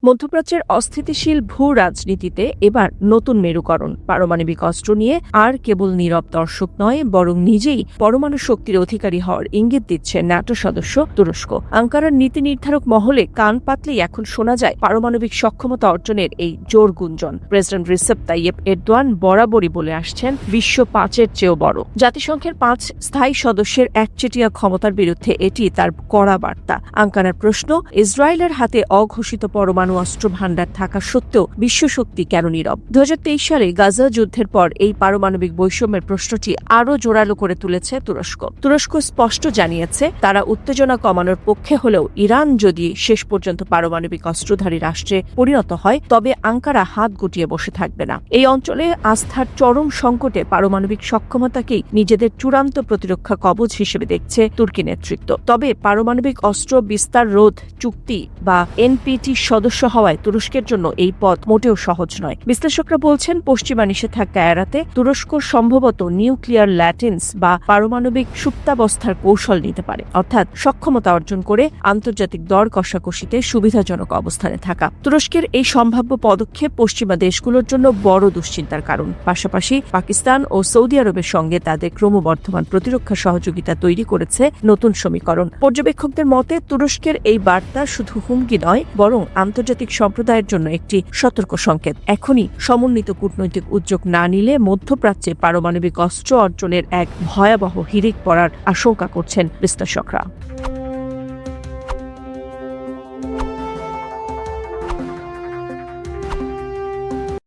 মধ্যপ্রাচ্যের অস্থিতিশীল ভূ রাজনীতিতে এবার নতুন মেরুকরণ। পারমাণবিক অস্ত্র নিয়ে আর কেবল নীরব দর্শক নয়, বরং নিজেই পরমাণু শক্তির অধিকারী হওয়ার ইঙ্গিত দিচ্ছে ন্যাটো সদস্য তুরস্ক। আঙ্কারার নীতি নির্ধারক মহলে কান পাতলেই এখন শোনা যায় পারমাণবিক সক্ষমতা অর্জনের এই জোর গুঞ্জন। প্রেসিডেন্ট রিসেপ তাইয়েপ এরদোয়ান বরাবরই বলে আসছেন, বিশ্ব ৫-এর চেয়েও বড়। জাতিসংঘের ৫ স্থায়ী সদস্যের একচেটিয়া ক্ষমতার বিরুদ্ধে এটি তার কড়া বার্তা। আঙ্কারার প্রশ্ন, ইসরায়েলের হাতে অঘোষিত পরমাণু অস্ত্র ভান্ডার থাকা সত্ত্বেও বিশ্বশক্তি কেন নীরব? ২০২৩ সালে গাজা যুদ্ধের পর এই পারমাণবিক বৈষম্যের প্রশ্নটি আরও জোরালো করে তুলেছে তুরস্ক। তুরস্ক স্পষ্ট জানিয়েছে, তারা উত্তেজনা কমানোর পক্ষে হলেও ইরান যদি শেষ পর্যন্ত পারমাণবিক অস্ত্রধারী রাষ্ট্রে পরিণত হয়, তবে আঙ্কারা হাত গুটিয়ে বসে থাকবে না। এই অঞ্চলে আস্থার চরম সংকটে পারমাণবিক সক্ষমতাকেই নিজেদের চূড়ান্ত প্রতিরক্ষা কবচ হিসেবে দেখছে তুর্কি নেতৃত্ব। তবে পারমাণবিক অস্ত্র বিস্তার রোধ চুক্তি বা এনপিটি সদস্য হওয়ায় তুরস্কের জন্য এই পথ মোটেও সহজ নয়। বিশ্লেষকরা বলছেন, পশ্চিমা নিষেধাজ্ঞা এড়াতে তুরস্ক সম্ভবত নিউক্লিয়ার ল্যাটেন্স বা পারমাণবিক সুপ্তাবস্থার কৌশল নিতে পারে, অর্থাৎ সক্ষমতা অর্জন করে আন্তর্জাতিক দর কষাকষিতে সুবিধাজনক অবস্থানে থাকা। তুরস্কের এই সম্ভাব্য পদক্ষেপ পশ্চিমা দেশগুলোর জন্য বড় দুশ্চিন্তার কারণ। পাশাপাশি পাকিস্তান ও সৌদি আরবের সঙ্গে তাদের ক্রমবর্ধমান প্রতিরক্ষা সহযোগিতা তৈরি করেছে নতুন সমীকরণ। পর্যবেক্ষকদের মতে, তুরস্কের এই বার্তা শুধু হুমকি নয়, বরং আন্তর্জাতিক সম্প্রদায়ের জন্য একটি সতর্ক সংকেত। এখনই সমন্বিত কূটনৈতিক উদ্যোগ না নিলে মধ্যপ্রাচ্যে পারমাণবিক অস্ত্র অর্জনের এক ভয়াবহ হিড়িক পড়ার আশঙ্কা করছেন বিশ্লেষকরা।